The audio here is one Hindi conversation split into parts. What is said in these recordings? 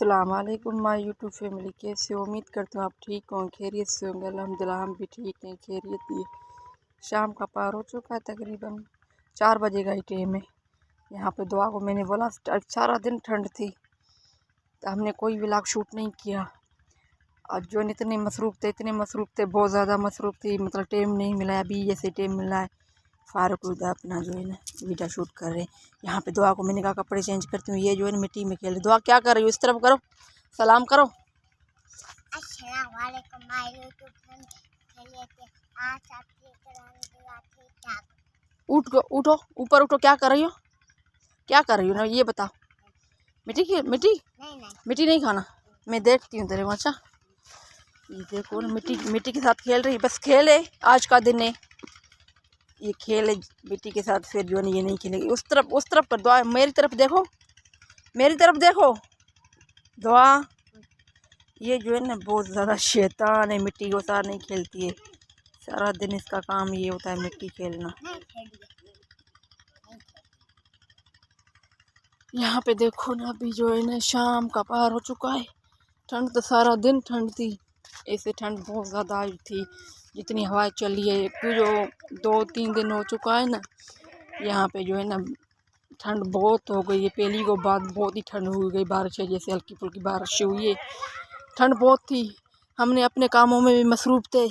अस्सलाम वालेकुम माय यूट्यूब फैमिली, कैसे हो? उम्मीद करता हूँ आप ठीक हों, खैरियत से होंगे। अल्हम्दुलिल्लाह हम भी ठीक हैं, खैरियत ही। शाम का पार हो चुका है, तकरीबन 4 बजे का ही टाइम है। यहाँ पे दुआ को मैंने बोला, सारा दिन ठंड थी तो हमने कोई व्लॉग शूट नहीं किया। और जो इतने मसरूफ़ थे, बहुत ज़्यादा मसरूफ़ थी, मतलब टाइम नहीं मिला। अभी जैसे टाइम मिला है, फारूक उधर अपना जो है ना वीडियो शूट कर रहे हैं। यहाँ पे दुआ को मैंने कहा कपड़े चेंज करती हूँ, ये जो है ना मिट्टी में खेल रही। दुआ क्या कर रही हो? इस तरफ करो, सलाम करो। अस्सलाम वालेकुम माय यूट्यूब फैमिली, आज आपके उठो, ऊपर उठो। क्या कर रही हो? क्या कर रही हो ना, ये बताओ। मिट्टी नहीं खाना। मैं देखती हूँ तेरे को। अच्छा, ये देखो ना, मिट्टी के साथ खेल रही है। बस खेल है, आज का दिन है, ये खेल है मिट्टी के साथ। फिर जो है ये नहीं खेलेगी। उस तरफ कर। दुआ मेरी तरफ देखो, मेरी तरफ देखो। दुआ ये जो है ना बहुत ज़्यादा शैतान है, मिट्टी के साथ नहीं खेलती है। सारा दिन इसका काम ये होता है, मिट्टी खेलना। यहाँ पे देखो ना, अभी जो है ना शाम का पार हो चुका है। ठंड तो सारा दिन ठंड थी, ऐसे ठंड बहुत ज़्यादा आई थी। जितनी हवाएं चली है, क्यों जो 2-3 दिन हो चुका है ना, यहाँ पे जो है ना ठंड बहुत हो गई है। पहली को बाद बहुत ही ठंड हो गई। बारिश है, जैसे हल्की फुल्की बारिश हुई है, ठंड बहुत थी। हमने अपने कामों में भी मसरूफ़ थे।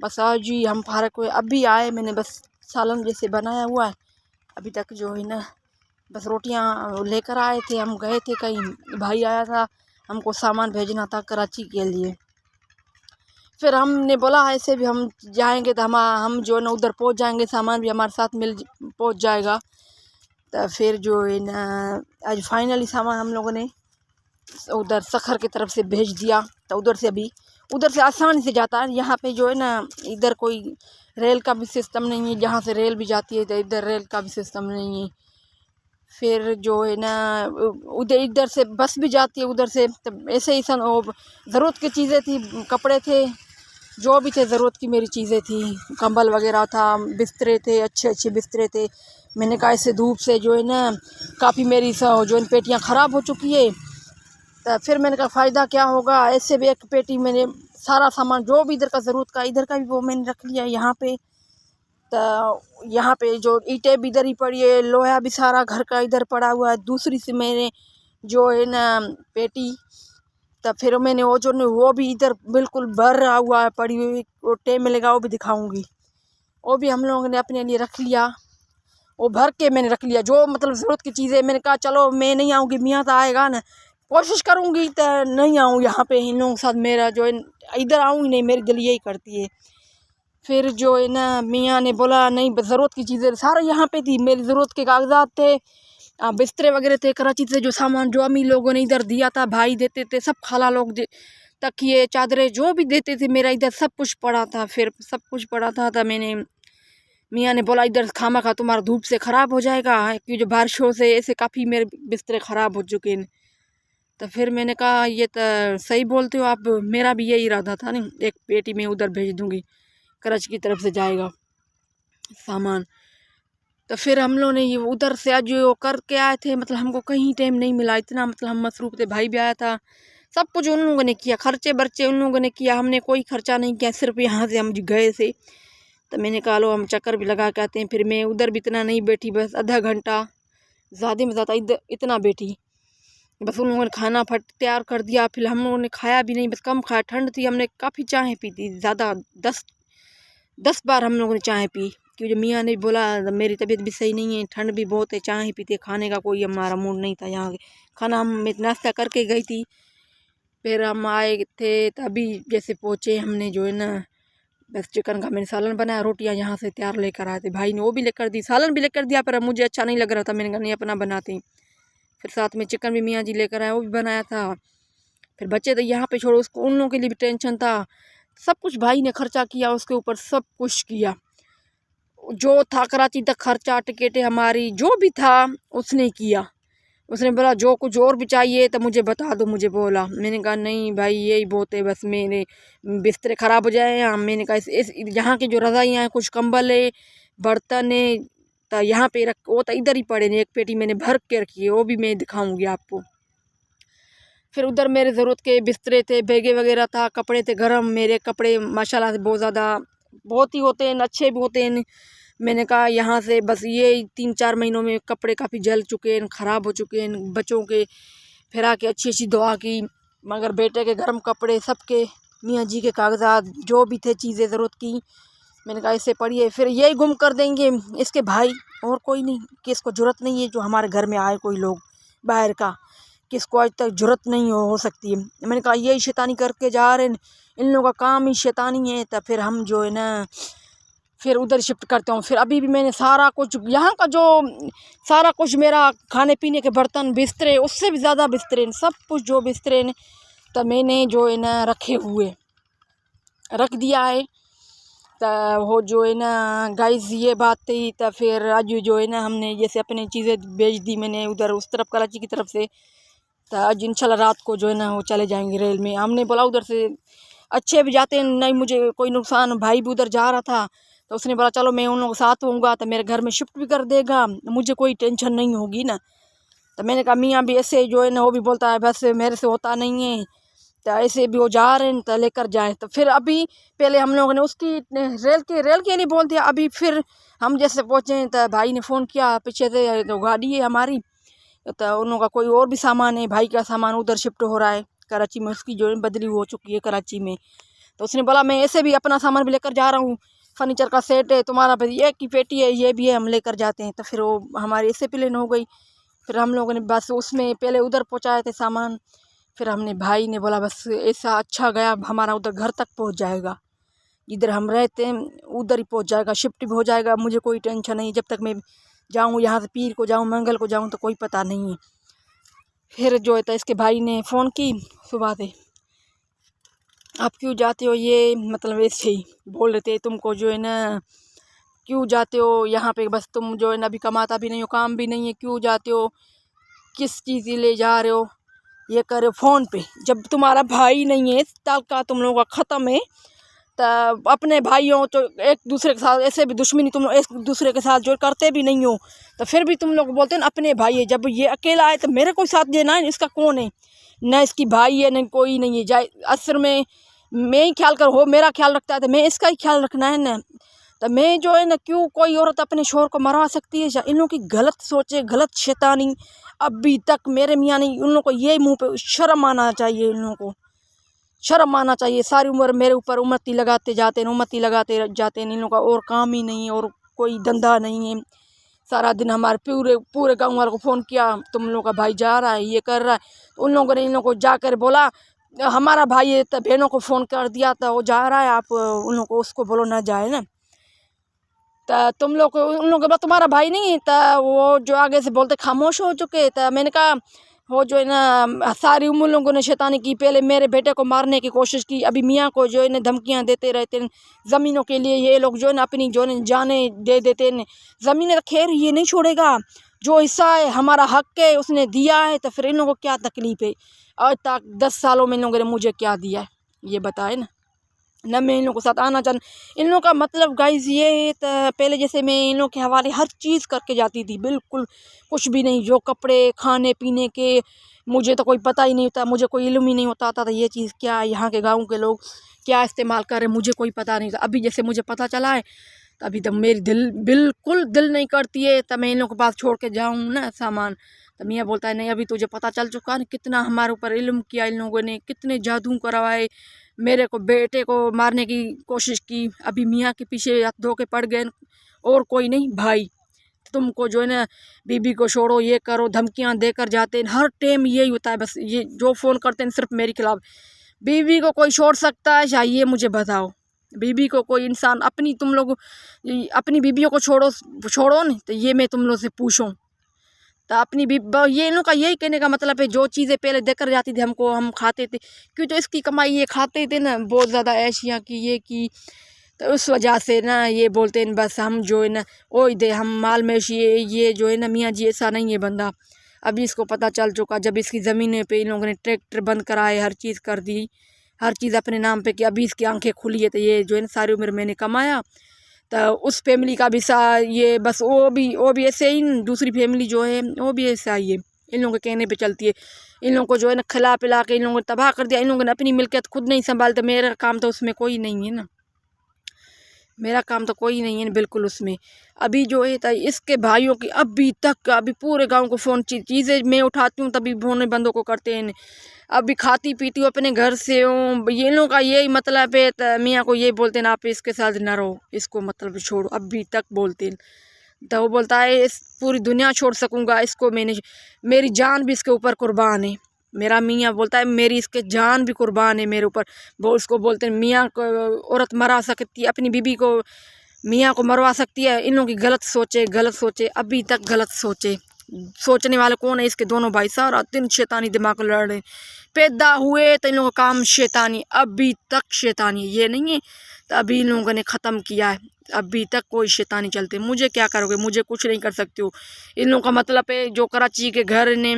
बस आज ही हम फारक हुए, अभी आए। मैंने बस सालन जैसे बनाया हुआ है। अभी तक जो है ना बस रोटियां लेकर आए थे। हम गए थे कहीं, भाई आया था, हमको सामान भेजना था कराची के लिए। फिर हमने बोला ऐसे भी हम जाएंगे तो हम जो है ना उधर पहुंच जाएंगे, सामान भी हमारे साथ पहुंच जाएगा। तो फिर जो है ना आज फाइनली सामान हम लोगों ने उधर सखर की तरफ से भेज दिया। तो उधर से आसानी से जाता है। यहाँ पे जो है ना इधर कोई रेल का भी सिस्टम नहीं है। जहाँ से रेल भी जाती है तो इधर रेल का भी सिस्टम नहीं है। फिर जो है ना इधर से बस भी जाती है उधर से। तो ऐसे ही ज़रूरत की चीज़ें थी, कपड़े थे, जो भी थे ज़रूरत की मेरी चीज़ें थी, कंबल वगैरह था, बिस्तरे थे, अच्छे बिस्तरे थे। मैंने कहा ऐसे धूप से जो है ना काफ़ी मेरी जो है पेटियाँ ख़राब हो चुकी है। तो फिर मैंने कहा फ़ायदा क्या होगा, ऐसे भी एक पेटी मैंने सारा सामान जो भी इधर का ज़रूरत का, इधर का भी वो मैंने रख लिया यहाँ पे। तो यहाँ पे जो ईंटें भी इधर ही पड़ी है, लोहा भी सारा घर का इधर पड़ा हुआ है। दूसरी से मैंने जो है ना पेटी, तो फिर मैंने वो भी इधर बिल्कुल भर रहा हुआ है, पड़ी हुई। वो टाइम मिलेगा वो भी दिखाऊंगी। वो भी हम लोगों ने अपने लिए रख लिया, वो भर के मैंने रख लिया। जो मतलब ज़रूरत की चीज़ें, मैंने कहा चलो मैं नहीं आऊँगी, मियाँ तो आएगा ना, कोशिश करूँगी तो नहीं आऊँ यहाँ पे इन लोगों के साथ। मेरा जो है इधर आऊँगी नहीं, मेरी दिल यही करती है। फिर जो है ना मियाँ ने बोला नहीं, ज़रूरत की चीज़ें सारे यहाँ पे थी। मेरी ज़रूरत के कागजात थे, बिस्तरे वगैरह थे, कराची से जो सामान जो अम्मी लोगों ने इधर दिया था, भाई देते थे, सब खाला लोग तकिए चादरें जो भी देते थे, मेरा इधर सब कुछ पड़ा था। फिर सब कुछ पड़ा था तो मैंने मियाँ ने बोला इधर खामा खा तुम्हारा धूप से ख़राब हो जाएगा, क्योंकि जो बारिशों से ऐसे काफ़ी मेरे बिस्तरे ख़राब हो चुके हैं। तो फिर मैंने कहा ये तो सही बोलते हो आप, मेरा भी यही इरादा था नहीं, एक पेटी में उधर भेज दूँगी, कराची की तरफ से जाएगा सामान। तो फिर हम लोगों ने ये उधर से आज वो करके आए थे। मतलब हमको कहीं टाइम नहीं मिला, इतना मतलब हम मसरूफ़ थे। भाई भी आया था, सब कुछ उन लोगों ने किया, खर्चे बर्चे उन लोगों ने किया, हमने कोई खर्चा नहीं किया। सिर्फ यहाँ से हम गए थे। तो मैंने कहा लो हम चक्कर भी लगा के आते हैं। फिर मैं उधर भी इतना नहीं बैठी, बस आधा घंटा, ज़्यादा में ज़्यादा इधर इतना बैठी। बस उन लोगों ने खाना तैयार कर दिया, फिर हम लोगों ने खाया भी नहीं, बस कम खाया। ठंड थी, हमने काफ़ी चाय पी थी, ज़्यादा 10 बार हम लोगों ने चाय पी, क्योंकि मियाँ ने बोला मेरी तबीयत भी सही नहीं है, ठंड भी बहुत है, चाय पीते। खाने का कोई हमारा मूड नहीं था यहाँ खाना। हम नाश्ता करके गई थी। फिर हम आए थे तभी जैसे पहुँचे हमने जो है ना बस चिकन का मैंने सालन बनाया, रोटियां यहाँ से तैयार लेकर आए थे। भाई ने वो भी लेकर दी, सालन भी लेकर दिया, पर मुझे अच्छा नहीं लग रहा था। मैंने कहा नहीं, अपना बनाते। फिर साथ में चिकन भी मियाँ जी लेकर आए, वो भी बनाया था। फिर बच्चे तो यहाँ पे छोड़ो, उसको उन लोगों के लिए भी टेंशन था। सब कुछ भाई ने खर्चा किया, उसके ऊपर सब कुछ किया जो था। कराची तक खर्चा, टिकटें हमारी, जो भी था उसने किया। उसने बोला जो कुछ और भी चाहिए तो मुझे बता दो, मुझे बोला। मैंने कहा नहीं भाई यही बहुत है, बस मेरे बिस्तरे ख़राब हो जाए यहाँ। मैंने कहा इस यहाँ की जो रज़ाइयाँ हैं, कुछ कंबल है, बर्तन है, तो यहाँ पे रख, वो तो इधर ही पड़े ने। एक पेटी मैंने भर के रखी है, वो भी मैं दिखाऊंगी आपको। फिर उधर मेरे ज़रूरत के बिस्तरे थे, बैगे वगैरह था, कपड़े थे गर्म, मेरे कपड़े माशाल्लाह से बहुत ज़्यादा बहुत ही होते हैं, अच्छे भी होते हैं। मैंने कहा यहाँ से बस ये 3-4 महीनों में कपड़े काफ़ी जल चुके हैं, ख़राब हो चुके हैं बच्चों के। फिर आके अच्छी अच्छी दुआ की, मगर बेटे के गर्म कपड़े सबके, मियाँ जी के कागजात जो भी थे चीज़ें ज़रूरत की, मैंने कहा इससे पढ़िए, फिर यही गुम कर देंगे इसके भाई, और कोई नहीं, कि इसको ज़रूरत नहीं है जो हमारे घर में आए कोई लोग बाहर का, कि इसको आज तक ज़रूरत नहीं हो सकती है। मैंने कहा यही शैतानी करके जा रहे हैं, इन लोगों का काम ही शैतानी है। तो फिर हम जो है ना फिर उधर शिफ्ट करते हूँ। फिर अभी भी मैंने सारा कुछ यहाँ का जो सारा कुछ मेरा खाने पीने के बर्तन बिस्तरे, उससे भी ज़्यादा बिस्तरे, सब कुछ जो बिस्तरे ने तो मैंने जो है ना रखे हुए रख दिया है। तो वो जो है ना गाइस ये बात थी। तो फिर आज जो है ना हमने जैसे अपनी चीज़ें बेच दी मैंने उधर उस तरफ कराची की तरफ से। तो आज इंशाल्लाह रात को जो है ना वो चले जाएंगे रेल में। हमने बोला उधर से अच्छे भी जाते हैं, नहीं मुझे कोई नुकसान, भाई भी उधर जा रहा था तो उसने बोला चलो मैं उन लोगों के साथ होऊंगा तो मेरे घर में शिफ्ट भी कर देगा, मुझे कोई टेंशन नहीं होगी ना। तो मैंने कहा मियाँ भी ऐसे जो है ना वो भी बोलता है बस मेरे से होता नहीं है, तो ऐसे भी वो जा रहे हैं तो लेकर जाएं। तो फिर अभी पहले हम लोगों ने उसकी रेल के लिए बोल दिया। अभी फिर हम जैसे पहुँचे तो भाई ने फ़ोन किया पीछे से, तो गाड़ी है हमारी, तो उन लोगों का कोई और भी सामान है, भाई का सामान उधर शिफ्ट हो रहा है कराची में, उसकी जो है बदली हो चुकी है कराची में। तो उसने बोला मैं ऐसे भी अपना सामान भी लेकर जा रहा हूँ, फर्नीचर का सेट है, तुम्हारा भाई एक की पेटी है, ये भी है, हम लेकर जाते हैं। तो फिर वो हमारी ऐसे प्लेन हो गई। फिर हम लोगों ने बस उसमें पहले उधर पहुँचाए थे सामान, फिर हमने भाई ने बोला बस ऐसा अच्छा गया हमारा उधर घर तक पहुँच जाएगा, इधर हम रहते हैं उधर ही पहुँच जाएगा, शिफ्ट भी हो जाएगा, मुझे कोई टेंशन नहीं, जब तक मैं जाऊँ यहाँ से पीर को जाऊँ मंगल को जाऊँ तो कोई पता नहीं है। फिर जो है तो इसके भाई ने फ़ोन की सुबह से, आप क्यों जाते हो, ये मतलब ऐसे ही बोल रहे थे तुमको जो है ना क्यों जाते हो यहाँ पे, बस तुम जो है ना अभी कमाता भी नहीं हो, काम भी नहीं है, क्यों जाते हो, किस चीज़ के लिए जा रहे हो, ये करे फ़ोन पे। जब तुम्हारा भाई नहीं है तब का तुम लोगों का ख़त्म है, तो अपने भाइयों तो एक दूसरे के साथ ऐसे भी दुश्मनी तुम लोग एक दूसरे के साथ जो करते भी नहीं हो, तो फिर भी तुम लोग बोलते हैं ना अपने भाई है। जब ये अकेला है तो मेरे को साथ देना है, इसका कौन है, न इसकी भाई है न कोई नहीं है, जाए असर में मैं ही ख्याल कर, हो मेरा ख्याल रखता है तो मैं इसका ही ख्याल रखना है ना। तो मैं जो है ना क्यों कोई औरत अपने शोहर को मरवा सकती है। इन लोगों की गलत सोचे, गलत शैतानी अभी तक मेरे मियाँ ने, उन लोगों को ये मुंह पे शर्म आना चाहिए, इन लोगों को शर्म आना चाहिए। सारी उम्र मेरे ऊपर उम्मती लगाते जाते हैं, उम्मती लगाते जाते हैं, इन लोगों का और काम ही नहीं है और कोई धंधा नहीं है। सारा दिन हमारे पूरे पूरे गाँव वालों को फ़ोन किया तुम लोगों का भाई जा रहा है, ये कर रहा है, तो उन लोगों ने इन लोगों को जाकर बोला हमारा भाई है, तो बहनों को फ़ोन कर दिया था वो जा रहा है, आप उन लोगों को उसको बोलो ना जाए ना। तो तुम लोग उन लोगों के बाद तुम्हारा भाई नहीं है, तो वो जो आगे से बोलते खामोश हो चुके। तो मैंने कहा वो जो है ना सारी उम्र लोगों ने शैतानी की, पहले मेरे बेटे को मारने की कोशिश की, अभी मियाँ को जो है ना धमकियाँ देते रहते हैं ज़मीनों के लिए। ये लोग जो है ना अपनी जो है जाने दे देते हैं, ज़मीनें तो खैर ये नहीं छोड़ेगा, जो हिस्सा है हमारा हक है उसने दिया है, तो फिर इन लोगों को क्या तकलीफ़ है। आज तक 10 सालों में इन लोगों ने मुझे क्या दिया है ये बताए ना, न मैं इन लोगों के साथ आना चाह, इन लोगों का मतलब गाइस ये है। तो पहले जैसे मैं इन लोगों के हवाले हर चीज़ करके जाती थी, बिल्कुल कुछ भी नहीं, जो कपड़े खाने पीने के मुझे तो कोई पता ही नहीं होता, मुझे कोई इल्म ही नहीं होता था ये चीज़ क्या है, यहाँ के गाँव के लोग क्या इस्तेमाल कर रहे हैं मुझे कोई पता नहीं था। अभी जैसे मुझे पता चला है तो अभी तो मेरी बिल्कुल दिल नहीं करती है तब मैं इन लोगों के पास छोड़ के जाऊँ ना सामान। तो मियाँ बोलता है नहीं अभी तुझे पता चल चुका है कितना हमारे ऊपर इल्म किया इन लोगों ने, कितने जादू करवाए, मेरे को बेटे को मारने की कोशिश की, अभी मियाँ के पीछे हाथ धो के पड़ गए, और कोई नहीं भाई। तुमको जो है ना बीबी को छोड़ो, ये करो, धमकियाँ देकर जाते हैं, हर टाइम यही होता है। बस ये जो फ़ोन करते हैं सिर्फ मेरे खिलाफ। बीबी को कोई छोड़ सकता है चाहिए मुझे बताओ, बीबी को कोई इंसान अपनी, तुम लोग अपनी बीबियों को छोड़ो नहीं तो ये मैं तुम लोग से पूछूं तो अपनी ये इन लोग का यही कहने का मतलब है जो चीज़ें पहले देकर जाती थी हमको हम खाते थे, क्यों तो इसकी कमाई ये खाते थे ना बहुत ज़्यादा ऐशियाँ की ये की, तो उस वजह से ना ये बोलते हैं बस हम जो है ना ओ दे हम माल मवेशी, ये जो है ना मियाँ जी ऐसा नहीं है बंदा। अभी इसको पता चल चुका जब इसकी ज़मीन पे इन लोगों ने ट्रैक्टर बंद कराए, हर चीज़ कर दी, हर चीज़ अपने नाम पे कि अभी इसकी आंखें खुली है। तो ये जो है ना सारी उम्र मैंने कमाया, तो उस फैमिली का भी सा ये बस वो भी ऐसे ही, दूसरी फैमिली जो है वो भी ऐसा ही है, इन लोगों के कहने पे चलती है। इन लोगों को जो है ना खिला पिला के इन लोगों ने तबाह कर दिया। इन लोगों ने अपनी मिल्कियत खुद नहीं संभालते। मेरा काम तो उसमें कोई नहीं है ना, मेरा काम तो कोई नहीं है बिल्कुल उसमें। अभी जो है इसके भाइयों की अभी पूरे गांव को फ़ोन चीज़ें मैं उठाती हूँ तभी फ़ोन बंदों को करते हैं। अभी खाती पीती हूँ अपने घर से हूँ। ये लोगों का यही मतलब है, तो मियाँ को ये बोलते हैं आप इसके साथ न रहो, इसको मतलब छोड़ो, अभी तक बोलते हैं। तो वो बोलता है इस पूरी दुनिया छोड़ सकूँगा इसको, मैंने मेरी जान भी इसके ऊपर कुर्बान है। मेरा मियाँ बोलता है मेरी इसके जान भी कुर्बान है मेरे ऊपर। वो उसको बोलते हैं मियाँ को औरत मरा सकती है, अपनी बीबी को मियाँ को मरवा सकती है। इन लोगों की गलत सोचे, अभी तक गलत सोचे। सोचने वाले कौन है? इसके दोनों भाई सारा दिन शैतानी दिमाग लड़ रहे। पैदा हुए तो इन लोगों का काम शैतानी, अभी तक शैतानी, ये नहीं है तो अभी इन लोगों ने ख़त्म किया है। अभी तक कोई शैतानी चलते। मुझे क्या करोगे? मुझे कुछ नहीं कर सकते हो। इन लोगों का मतलब है जो कराची के घर ने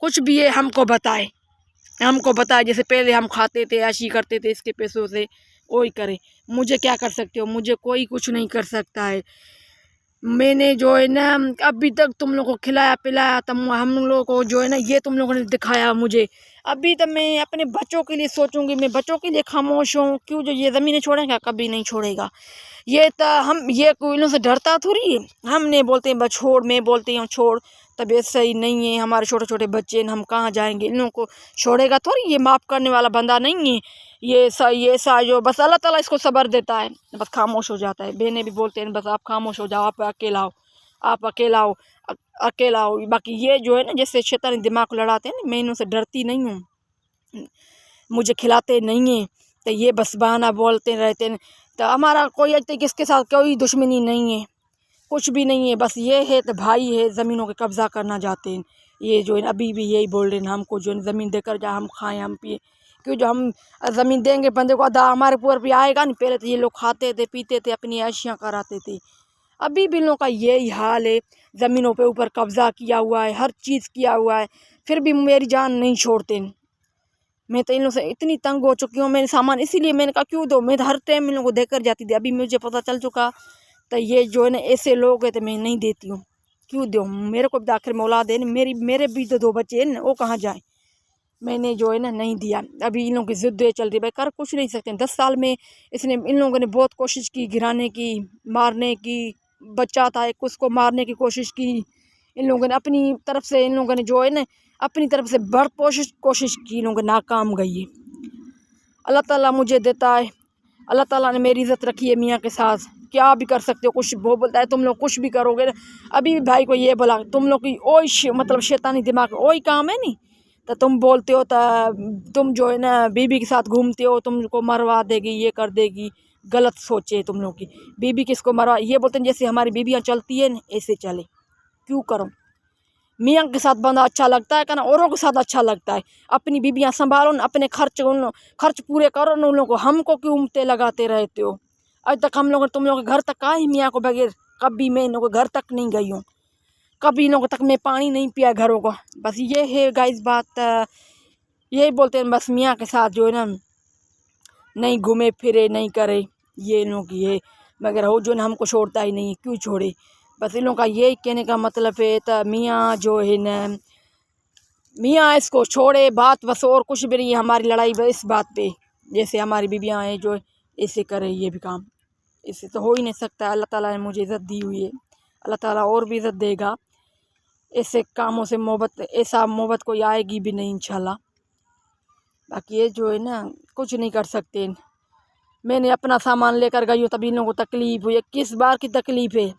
कुछ भी है हमको बताए, जैसे पहले हम खाते थे, ऐशी करते थे इसके पैसों से, वही करे। मुझे क्या कर सकते हो? मुझे कोई कुछ नहीं कर सकता है। मैंने जो है ना अभी तक तुम लोगों को खिलाया पिलाया, तुम हम लोगों को जो है ना ये तुम लोगों ने दिखाया मुझे। अभी तक मैं अपने बच्चों के लिए सोचूंगी, मैं बच्चों के लिए खामोश हूँ। क्यों? जो ये ज़मीनें छोड़ेगा कभी नहीं छोड़ेगा। ये तो हम ये कोयलों से डरता थोड़ी है। हम नहीं बोलते हैं बस छोड़, मैं बोलती हूँ छोड़, तबीयत सही नहीं है, हमारे छोटे छोटे बच्चे हैं, हम कहाँ जाएंगे? इन लोगों को छोड़ेगा थोड़ी, ये माफ़ करने वाला बंदा नहीं है। ये सा जो बस अल्लाह ताला इसको सब्र देता है, बस खामोश हो जाता है। बहनें भी बोलते हैं बस आप खामोश हो जाओ, आप अकेला हो, अकेला हो। बाकी ये जो है ना जैसे शैतानी दिमाग लड़ाते हैं ना, मैं इनसे डरती नहीं हूँ। मुझे खिलाते नहीं हैं तो ये बस बहाना बोलते रहते हैं। तो हमारा कोई आज तक किसके साथ कोई दुश्मनी नहीं है, कुछ भी नहीं है। बस ये है तो भाई है, ज़मीनों के कब्ज़ा करना चाहते हैं। ये जो है अभी भी यही बोल रहे हैं हमको जो ज़मीन देकर जा, हम खाएं हम पिए। क्यों? जो हम ज़मीन देंगे बंदे को अदा हमारे ऊपर भी आएगा नहीं। पहले तो ये लोग खाते थे पीते थे, अपनी ऐशियाँ कराते थे। अभी भी लोगों का यही हाल है, ज़मीनों पे ऊपर कब्ज़ा किया हुआ है, हर चीज़ किया हुआ है, फिर भी मेरी जान नहीं छोड़ते। मैं तो इन लोगों से इतनी तंग हो चुकी हूँ। मैंने सामान इसीलिए मैंने कहा क्यों दो, मैं तो हर टाइम इन लोगों को देकर जाती थी। अभी मुझे पता चल चुका तो ये जो है ना ऐसे लोग हैं तो मैं नहीं देती हूँ। क्यों दूँ? मेरे को भी आखिर में औलाद है ना, मेरे भी तो 2 बच्चे हैं ना, वो कहाँ जाए? मैंने जो है ना नहीं दिया। अभी इन लोगों की ज़िद्दें चल रही, भाई कर कुछ नहीं सकते। 10 साल में इन लोगों ने बहुत कोशिश की गिराने की, मारने की। बच्चा था एक, उसको मारने की कोशिश की। इन लोगों ने अपनी तरफ से इन लोगों ने जो है ना अपनी तरफ से भर कोशिश की, इन लोगों को नाकाम गई है। अल्लाह ताला मुझे देता है, अल्लाह ताला ने मेरी इज़्ज़त रखी है मियाँ के साथ। क्या भी कर सकते हो? कुछ वो बोलता है तुम लोग कुछ भी करोगे ना। अभी भी भाई को ये बोला तुम लोग की वही मतलब शैतानी दिमाग वही काम है नहीं, तो तुम बोलते हो तो तुम जो है ना बीबी के साथ घूमते हो, तुमको मरवा देगी, ये कर देगी। गलत सोचे तुम लोग की। बीबी किसको मरवा, ये बोलते हैं जैसे हमारी बीबियाँ चलती है ना ऐसे चले। क्यों करो? मियाँ के साथ बंदा अच्छा लगता है, कहना औरों के साथ अच्छा लगता है। अपनी बीबियाँ संभालो ना, अपने खर्च पूरे करो ना उन लोगों को। हमको क्यों उम्मतें लगाते रहते हो? आज तक हम लोग तुम लोग के घर तक आए मियाँ को बगैर? कभी मैं इन लोगों के घर तक नहीं गई हूँ, कभी इन लोगों तक मैं पानी नहीं पिया घरों को। बस ये है गाइस बात। यही बोलते हैं बस मियाँ के साथ जो है ना नहीं घूमे फिरे नहीं करे, ये इन लोगों की है। मगर वो जो है ना हमको छोड़ता ही नहीं, क्यों छोड़े? बस इन लोगों का यही कहने का मतलब है तो मियाँ जो है ना मियाँ इसको छोड़े, बात बस और कुछ भी नहीं है। हमारी लड़ाई बस इस बात पे, जैसे हमारी बीबियाँ हैं जो ऐसे करे ये भी काम, इससे तो हो ही नहीं सकता। अल्लाह ताला ने मुझे इज़्ज़त दी हुई है, अल्लाह ताला और भी इज़्ज़त देगा। ऐसे कामों से ऐसा मोहब्बत कोई आएगी भी नहीं इंशाल्लाह। बाकी ये जो है ना कुछ नहीं कर सकते। मैंने अपना सामान लेकर गई हूँ तभी इन लोगों को तकलीफ़ हुई है। किस बार की तकलीफ़ है?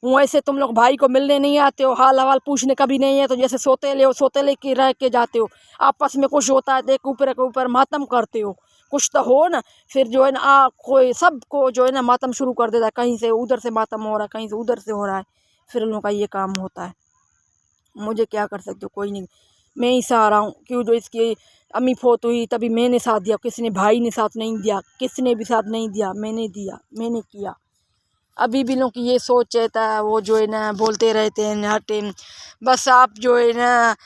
वैसे तुम लोग भाई को मिलने नहीं आते हो, हाल हवाल पूछने कभी नहीं है, तो जैसे सोते के रह के जाते हो। आपस में कुछ होता है तो एक ऊपर के ऊपर मातम करते हो, कुछ तो हो ना। फिर जो है ना कोई सबको जो है ना मातम शुरू कर देता है, कहीं से उधर से मातम हो रहा है, कहीं से उधर से हो रहा है, फिर उन लोगों का ये काम होता है। मुझे क्या कर सकते हो? कोई नहीं, मैं ही सहारा हूँ। क्यों? जो इसकी अम्मी फोत हुई तभी मैंने साथ दिया, किसी ने भाई ने साथ नहीं दिया, किसी ने भी साथ नहीं दिया, मैंने दिया, मैंने किया। अभी भी लोग की ये सोच है वो जो है ना बोलते रहते हैं हर टाइम बस आप जो है ना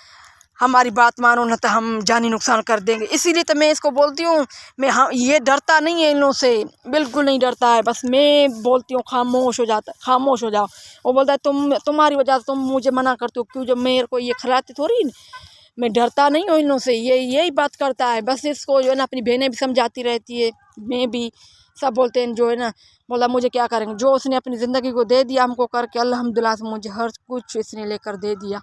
हमारी बात मानो न तो हम जानी नुकसान कर देंगे। इसीलिए तो मैं इसको बोलती हूँ, मैं हाँ ये डरता नहीं है इन लोगों से, बिल्कुल नहीं डरता है। बस मैं बोलती हूँ खामोश हो जाता, खामोश हो जाओ। वो बोलता है तुम्हारी वजह से तुम मुझे मना करते हो, क्यों जब मेरे को ये खिलाते थोड़ी। मैं डरता नहीं हूँ इन लोगों से, ये यही बात करता है। बस इसको जो है ना अपनी बहनें भी समझाती रहती है, मैं भी, सब बोलते हैं जो है ना। बोला मुझे क्या करेंगे, जो उसने अपनी ज़िंदगी को दे दिया हमको करके, अल्हम्दुलिल्लाह से मुझे हर कुछ इसने लेकर दे दिया।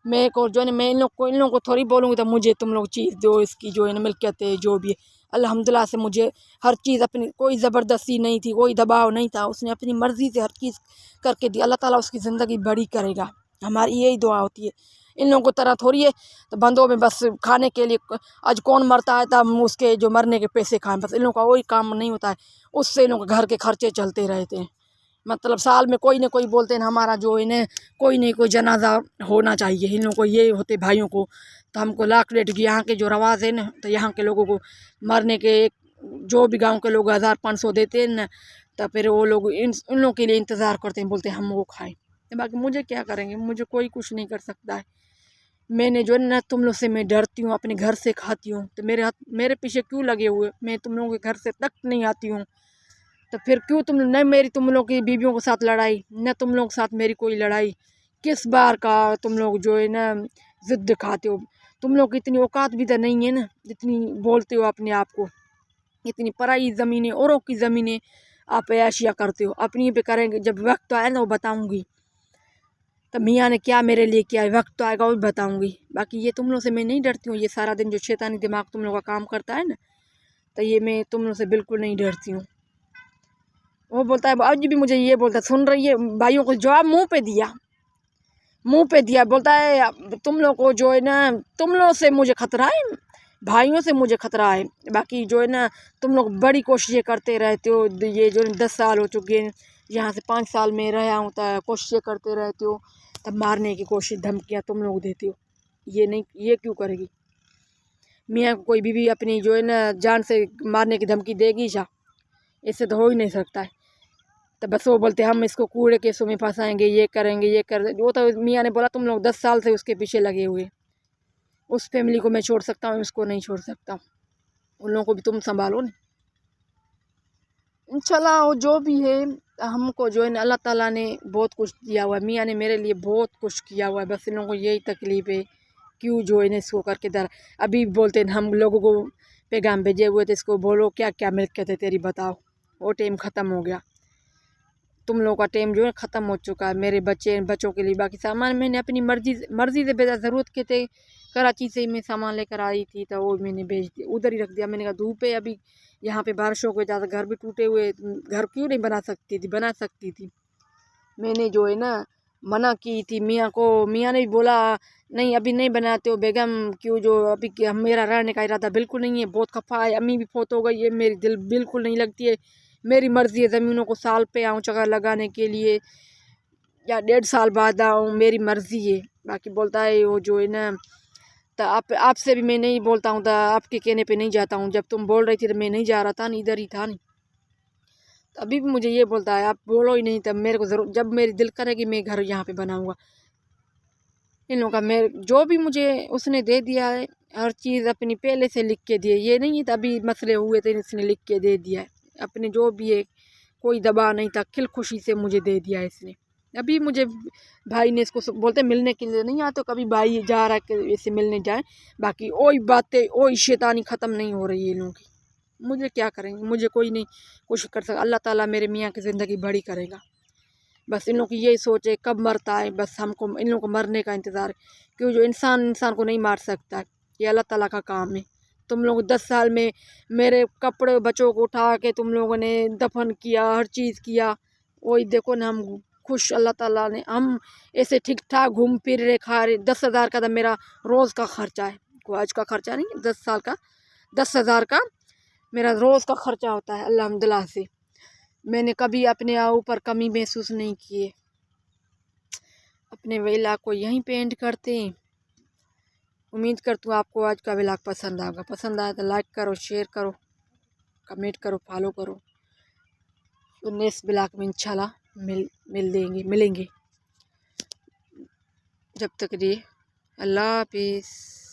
मैं को जो है ना, मैं इन लोग को थोड़ी बोलूँगी तो मुझे तुम लोग चीज़ दो, इसकी जो है ना मिल्कियत है जो भी है। अल्हम्दुलिल्लाह से मुझे हर चीज़ अपनी, कोई ज़बरदस्ती नहीं थी, कोई दबाव नहीं था, उसने अपनी मर्ज़ी से हर चीज़ करके दी। अल्लाह ताला उसकी ज़िंदगी बड़ी करेगा, हमारी यही दुआ होती है। इन लोगों को तरह थोड़ी है तो बंदों में बस खाने के लिए, आज कौन मरता है तब उसके जो मरने के पैसे खाएं, बस इन लोगों का वही काम नहीं होता है। उससे इन लोगों के घर के खर्चे चलते रहते हैं। मतलब साल में कोई ना कोई बोलते हैं हमारा जो इन्हें कोई नहीं कोई जनाजा होना चाहिए, इन लोगों को ये होते भाइयों को। तो हमको लाख डेट यहाँ के जो रवाज है ना, तो यहाँ के लोगों को मरने के जो भी गांव के लोग 1500 देते हैं ना, तो फिर वो लोग इन लोगों के लिए इंतज़ार करते हैं, बोलते हैं हम वो खाएं। बाकी मुझे क्या करेंगे, मुझे कोई कुछ नहीं कर सकता है। मैंने जो है ना तुम लोग से मैं डरती हूँ, अपने घर से खाती हूँ, तो मेरे पीछे क्यों लगे हुए। मैं तुम लोगों के घर से तक नहीं आती हूँ, तो फिर क्यों तुम लोग की बीवियों के साथ लड़ाई, न तुम लोग के साथ मेरी कोई लड़ाई। किस बार का तुम लोग जो है ना ज़िद दिखाते हो। तुम लोग की इतनी औकात भी तो नहीं है ना, जितनी बोलते हो अपने आप को। इतनी पराई ज़मीनें, औरों की ज़मीनें आप ऐशिया करते हो, अपनी पे करेंगे। जब वक्त आए ना वो बताऊँगी, तब मियाँ ने क्या मेरे लिए किया है, वक्त तो आएगा वो भी बताऊँगी। बाकी ये तुम लोग से मैं नहीं डरती हूँ। ये सारा दिन जो शैतानी दिमाग तुम लोग का काम करता है ना, तो ये मैं तुम लोग से बिल्कुल नहीं डरती हूँ। वो बोलता है, आज भी मुझे ये बोलता है, सुन रही है, भाइयों को जवाब मुंह पे दिया, मुंह पे दिया। बोलता है तुम लोग को जो है ना, तुम लोग से मुझे खतरा है, भाइयों से मुझे खतरा है। बाकी जो है ना तुम लोग बड़ी कोशिशें करते रहते हो। ये जो 10 साल हो चुके हैं, यहाँ से 5 साल में रहा हूँ, तो कोशिशें करते रहते हो, तब मारने की कोशिश धमकियाँ तुम लोग देते हो। ये नहीं, ये क्यों करेगी मियाँ को कोई बीवी अपनी जो है ना जान से मारने की धमकी देगी जा, इससे तो हो ही नहीं सकता है। तो बस वो बोलते हम इसको कूड़े केसों में फंसाएंगे, ये करेंगे, ये कर। वो तो मियाँ ने बोला तुम लोग 10 साल से उसके पीछे लगे हुए। उस फैमिली को मैं छोड़ सकता हूँ, उसको नहीं छोड़ सकता। उन लोगों को भी तुम संभालो ना। इंशाल्लाह वो जो भी है, हमको जो है ना अल्लाह ताला ने बहुत कुछ दिया हुआ है। मियाँ ने मेरे लिए बहुत कुछ किया हुआ है, बस इन लोगों को यही तकलीफ़ है, क्यों जो है ना इसको करके दर। अभी बोलते हैं हम लोगों को पैगाम भेजे हुए थे, इसको बोलो क्या क्या मिल्कियत है तेरी, बताओ। वो टाइम ख़त्म हो गया, तुम लोगों का टाइम जो है ख़त्म हो चुका है। मेरे बच्चों के लिए बाकी सामान मैंने अपनी मर्ज़ी से भेजा। ज़रूरत के थे, कराची से मैं सामान लेकर आई थी, तो वो मैंने भेज दिया, उधर ही रख दिया। मैंने कहा धूप है अभी, यहाँ पे बारिशों की वजह से घर भी टूटे हुए, घर क्यों नहीं बना सकती थी, बना सकती थी। मैंने जो है ना मना की थी मियाँ को, मियाँ ने भी बोला नहीं अभी नहीं बनाते हो बेगम, क्यों जो अभी मेरा रहने का इरादा बिल्कुल नहीं है। बहुत खफा है, अम्मी भी फोत हो गई है, मेरी दिल बिल्कुल नहीं लगती है। मेरी मर्ज़ी है, ज़मीनों को साल पे आऊँ चक्कर लगाने के लिए, या 1.5 साल बाद आऊँ, मेरी मर्ज़ी है। बाकी बोलता है वो जो है ना, तो आपसे भी मैं नहीं बोलता हूँ, तो आपके कहने पे नहीं जाता हूँ। जब तुम बोल रही थी तो मैं नहीं जा रहा था, नहीं इधर ही था नहीं। तो अभी भी मुझे ये बोलता है आप बोलो ही नहीं, तब मेरे को ज़रूर, जब मेरी दिल करेगी मैं घर यहाँ पे बनाऊँगा। इन लोगों का मेरे जो भी मुझे उसने दे दिया है, हर चीज़ अपनी पहले से लिख के दिए। ये नहीं है अभी मसले हुए थे इसने लिख के दे दिया है। अपने जो भी है, कोई दबाव नहीं था, खिल खुशी से मुझे दे दिया है इसने। अभी मुझे भाई ने इसको बोलते मिलने के लिए नहीं आते, कभी भाई जा रहा है कि इससे मिलने जाए। बाकी वही बातें, वही शैतानी ख़त्म नहीं हो रही है इन लोगों की। मुझे क्या करेंगे, मुझे कोई नहीं कुछ कर सकता। अल्लाह ताला मेरे मियाँ की ज़िंदगी बड़ी करेगा। बस इन लोगों की यही सोच है कब मरता है, बस हमको इन लोगों को मरने का इंतज़ार है। क्यों जो इंसान को नहीं मार सकता है, ये अल्लाह ताला का काम है। तुम लोग 10 साल में मेरे कपड़े बच्चों को उठा के तुम लोगों ने दफन किया, हर चीज़ किया। वही देखो ना, हम खुश, अल्लाह ताला ने हम ऐसे ठीक ठाक घूम फिर रहे, खा रहे। 10,000 का तो मेरा रोज़ का खर्चा है, कोई आज का खर्चा नहीं। 10 साल का 10,000 का मेरा रोज़ का खर्चा होता है अल्हम्दुलिल्लाह से। मैंने कभी अपने ऊपर कमी महसूस नहीं की है। अपने व्लॉग को यहीं पे एंड करते हैं। उम्मीद करती हूँ आपको आज का व्लॉग पसंद आएगा। पसंद आया तो लाइक करो, शेयर करो, कमेंट करो, फॉलो करो। तो नेक्स्ट व्लॉग में इंशाल्लाह मिलेंगे। जब तक ये अल्लाह हाफिज़।